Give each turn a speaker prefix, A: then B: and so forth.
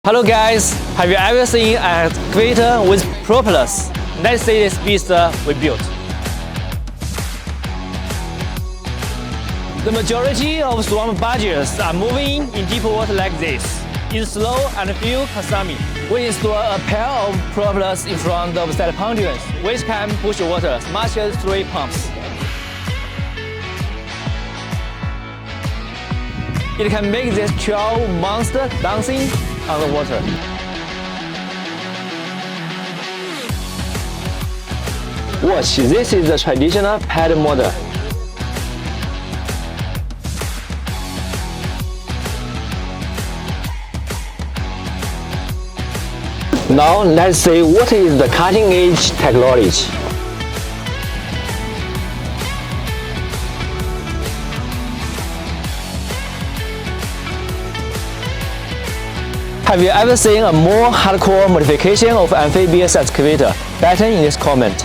A: Hello guys, have you ever seen an excavator with propellers? Let's see this beast we built. The majority of swamp badgers are moving in deep water like this. It's slow and fuel consuming. We install a pair of propellers in front of set pontoons, which can push water as much as 3 pumps. It can make this 12 monster dancing on the water. Watch, this is the traditional paddle model. Now let's see what is the cutting-edge technology. Have you ever seen a more hardcore modification of Amphibious Excavator? Better in this comment.